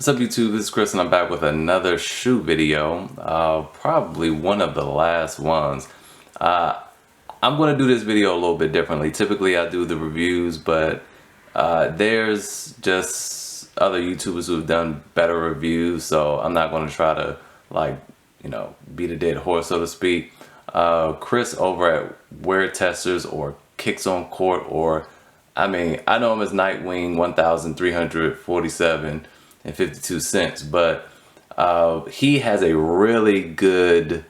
What's up YouTube, this is Chris and I'm back with another shoe video, probably one of the last ones. I'm going to do this video a little bit differently. Typically I do the reviews, but there's just other YouTubers who've done better reviews, so I'm not going to try to beat a dead horse, so to speak. Chris over at Wear Testers or Kicks on Court, or I know him as Nightwing 1347 and 52 cents, but he has a really good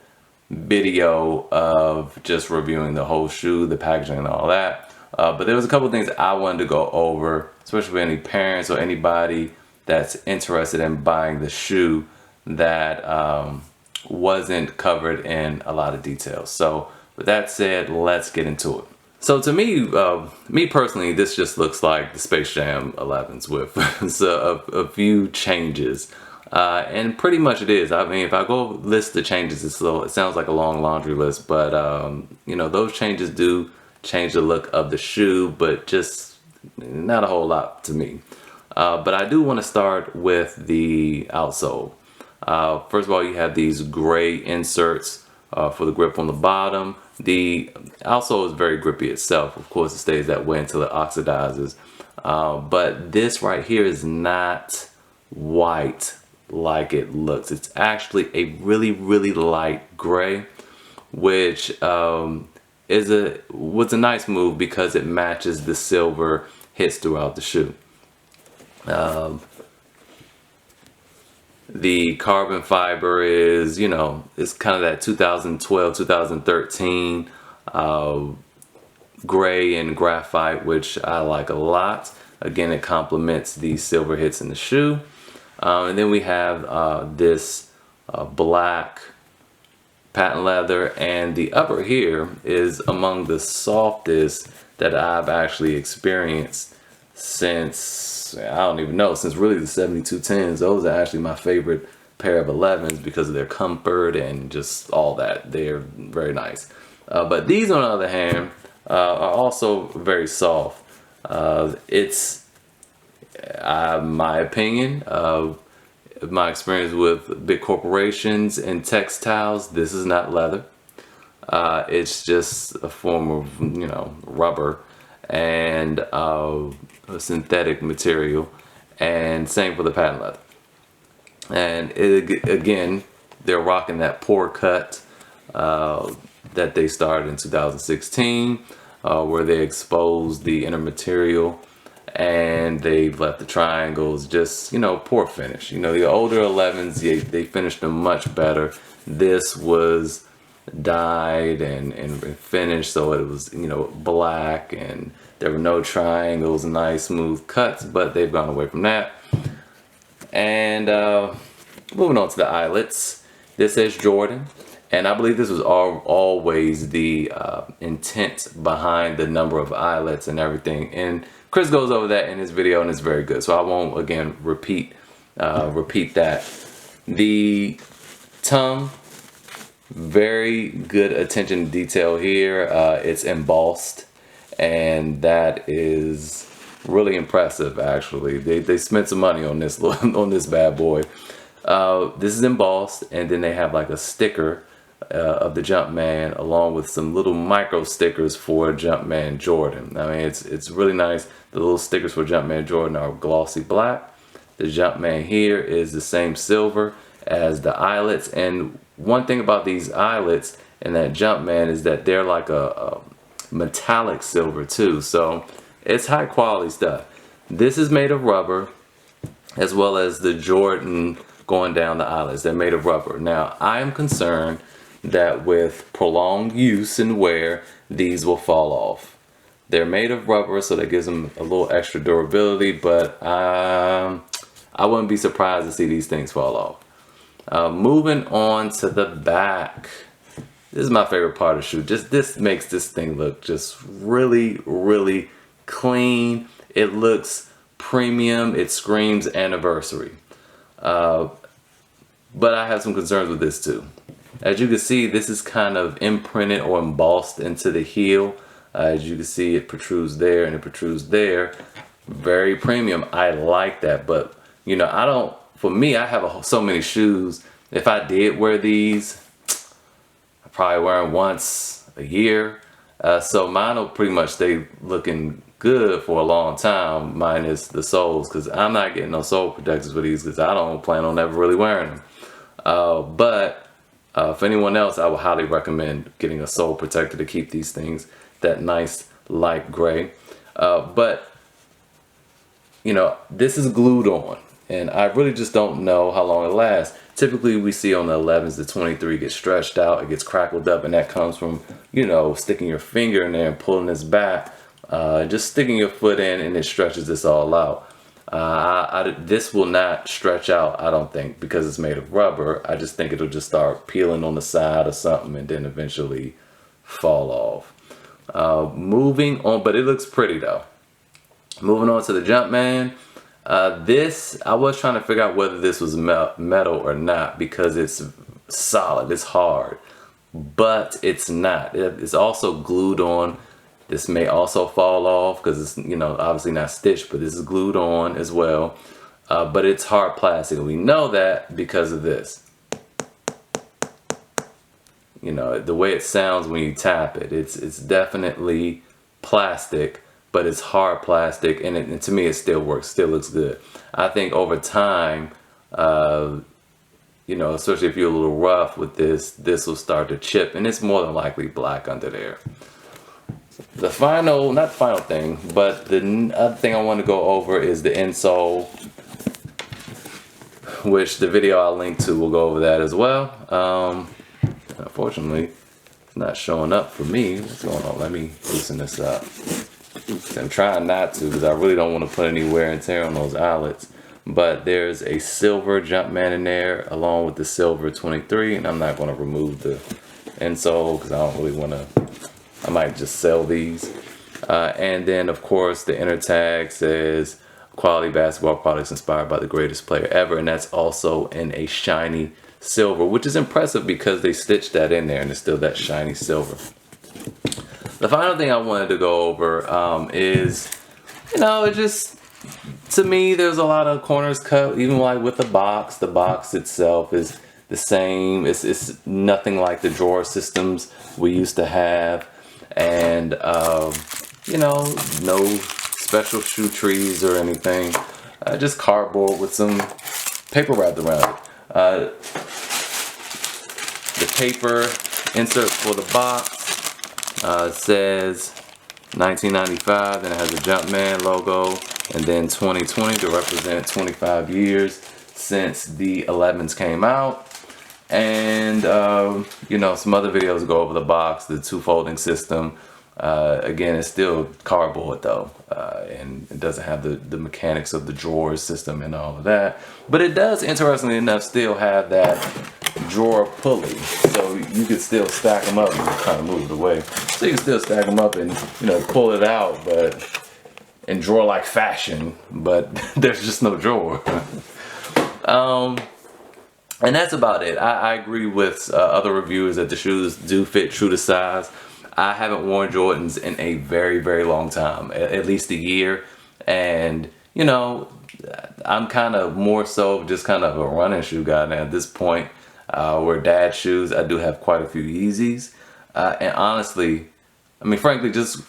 video of just reviewing the whole shoe, the packaging and all that. But there was a couple of things I wanted to go over, especially for any parents or anybody that's interested in buying the shoe that wasn't covered in a lot of details. So with that said, let's get into it. So to me, me personally, this just looks like the Space Jam 11s with a few changes. And pretty much it is. I mean, if I go list the changes, it sounds like a long laundry list, but those changes do change the look of the shoe, but just not a whole lot to me. But I do want to start with the outsole. First of all, you have these gray inserts for the grip on the bottom. The outsole is very grippy itself. Of course, it stays that way until it oxidizes. But this right here is not white like it looks. It's actually a really, really light gray, which was a nice move because it matches the silver hits throughout the shoe. The carbon fiber is, it's kind of that 2012, 2013 gray and graphite, which I like a lot. Again, it complements the silver hits in the shoe. And then we have this black patent leather, and the upper here is among the softest that I've actually experienced since, I don't even know, since really the 7210s. Those are actually my favorite pair of 11s because of their comfort and just all that. They're very nice. But these, on the other hand, are also very soft. It's my opinion of my experience with big corporations and textiles. This is not leather. It's just a form of, rubber and a synthetic material, and same for the patent leather. And again, they're rocking that pour cut that they started in 2016, where they exposed the inner material and they've left the triangles just, pour finish. The older 11s, they finished them much better. This was dyed and finished, so it was, black, and there were no triangles, nice smooth cuts, but they've gone away from that. And moving on to the eyelets. This says Jordan, and I believe this was always the intent behind the number of eyelets and everything. And Chris goes over that in his video, and it's very good. So I won't again repeat that. The tongue, very good attention to detail here. It's embossed, and that is really impressive. Actually, they spent some money on this on this bad boy. This is embossed, and then they have like a sticker of the Jumpman, along with some little micro stickers for Jumpman Jordan. I mean, it's really nice. The little stickers for Jumpman Jordan are glossy black. The Jumpman here is the same silver as the eyelets. And one thing about these eyelets and that Jumpman is that they're like a metallic silver too. So it's high quality stuff. This is made of rubber, as well as the Jordan going down the eyelets. They're made of rubber. Now, I am concerned that with prolonged use and wear, these will fall off. They're made of rubber, so that gives them a little extra durability, but I wouldn't be surprised to see these things fall off. Moving on to the back. This is my favorite part of the shoe. Just this makes this thing look just really, really clean. It looks premium. It screams anniversary. But I have some concerns with this too. As you can see, this is kind of imprinted or embossed into the heel. As you can see, it protrudes there and it protrudes there. Very premium. I like that, but I don't for me, I have so many shoes. If I did wear these, I probably wear them once a year. So mine will pretty much stay looking good for a long time, minus the soles, because I'm not getting no sole protectors for these because I don't plan on ever really wearing them. But for anyone else, I would highly recommend getting a sole protector to keep these things that nice light gray. But you know, this is glued on, and I really just don't know how long it lasts. Typically we see on the 11s the 23 gets stretched out, it gets crackled up, and that comes from, you know, sticking your finger in there and pulling this back, just sticking your foot in, and it stretches this all out. This will not stretch out, I don't think, because it's made of rubber. I just think it'll just start peeling on the side or something and then eventually fall off. Moving on, but it looks pretty though. Moving on to the Jumpman. This, I was trying to figure out whether this was metal or not because it's solid, it's hard, but it's not. It's also glued on. This may also fall off because it's, you know, obviously not stitched, but this is glued on as well. But it's hard plastic, and we know that because of this. You know, the way it sounds when you tap it, it's definitely plastic, but it's hard plastic, and to me it still works, still looks good. I think over time, you know, especially if you're a little rough with this will start to chip, and it's more than likely black under there. The final, not the final thing, but the other thing I want to go over is the insole, which the video I'll link to will go over that as well. Unfortunately, it's not showing up for me. What's going on? Let me loosen this up. I'm trying not to because I really don't want to put any wear and tear on those eyelets. But there's a silver Jumpman in there along with the silver 23, and I'm not going to remove the insole because I don't really want to. I might just sell these. And then of course the inner tag says quality basketball products inspired by the greatest player ever, and that's also in a shiny silver, which is impressive because they stitched that in there and it's still that shiny silver. The final thing I wanted to go over is, you know, it just, to me, there's a lot of corners cut, even like with the box itself is the same. It's nothing like the drawer systems we used to have. And, you know, no special shoe trees or anything. Just cardboard with some paper wrapped around it. The paper insert for the box says 1995, then it has a Jumpman logo, and then 2020 to represent 25 years since the 11s came out. And you know, some other videos go over the box, the two folding system. Again, it's still cardboard though, and it doesn't have the mechanics of the drawer system and all of that. But it does, interestingly enough, still have that drawer pulley, so you could still stack them up. And kind of move it away, so you can still stack them up and, you know, pull it out, but in drawer-like fashion. But there's just no drawer. And that's about it. I agree with other reviewers that the shoes do fit true to size. I haven't worn Jordans in a very, very long time, at least a year. And, you know, I'm kind of more so just kind of a running shoe guy now at this point. Where dad shoes, I do have quite a few Yeezys. And honestly, I mean, frankly, just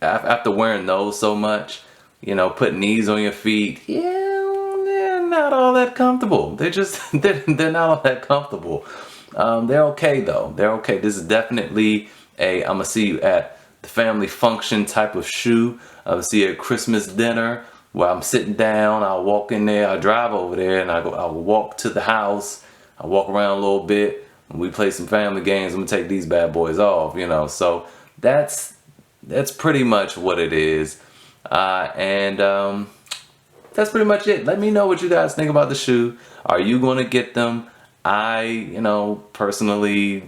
after wearing those so much, you know, putting these on your feet, yeah, not all that comfortable. They're just they're not all that comfortable. They're okay though. They're okay. This is definitely a I'm gonna see you at the family function type of shoe. I'm gonna see you at Christmas dinner where I'm sitting down. I'll walk in there. I drive over there and I'll walk to the house. I walk around a little bit. And we play some family games. I'm gonna take these bad boys off. You know, so that's pretty much what it is. That's pretty much it. Let me know what you guys think about the shoe. Are you going to get them? You know, personally,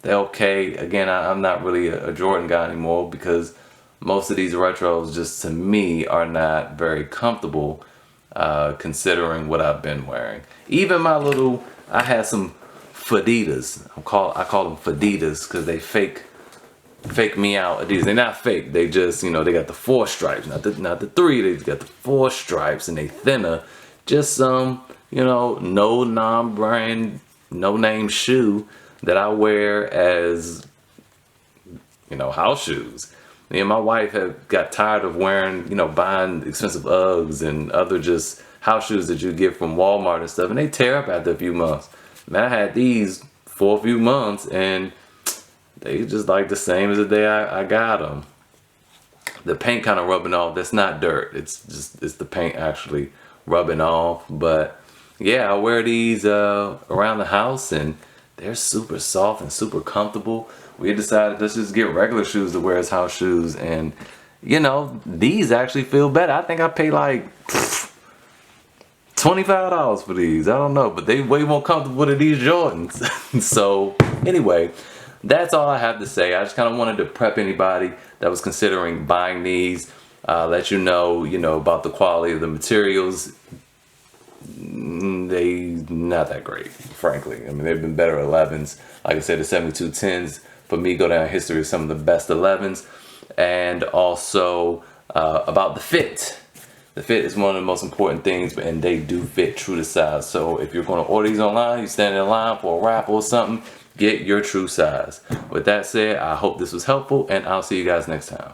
they're okay. Again, I'm not really a Jordan guy anymore because most of these retros just, to me, are not very comfortable considering what I've been wearing. Even my little, I had some Fadidas. I call them Fadidas because they fake me out. Adidas. They're not fake. They just, you know, they got the 4 stripes, not the 3. They got the 4 stripes, and they thinner just some, you know, no non-brand, no-name shoe that I wear as, you know, house shoes. Me and my wife have got tired of wearing, you know, buying expensive Uggs and other just house shoes that you get from Walmart and stuff, and they tear up after a few months. Man, I had these for a few months and they just like the same as the day I got them. The paint kind of rubbing off. That's not dirt. It's the paint actually rubbing off. But yeah, I wear these around the house and they're super soft and super comfortable. We decided let's just get regular shoes to wear as house shoes, and you know, these actually feel better. I think I paid like $25 for these. I don't know, but they way more comfortable than these Jordans. So anyway, that's all I have to say. I just kind of wanted to prep anybody that was considering buying these, let you know about the quality of the materials. They not that great, frankly. I mean, they've been better 11s. Like I said, the 7210s for me go down history as some of the best 11s. And also about the fit. The fit is one of the most important things, and they do fit true to size. So if you're going to order these online, you stand in line for a raffle or something, get your true size. With that said, I hope this was helpful, and I'll see you guys next time.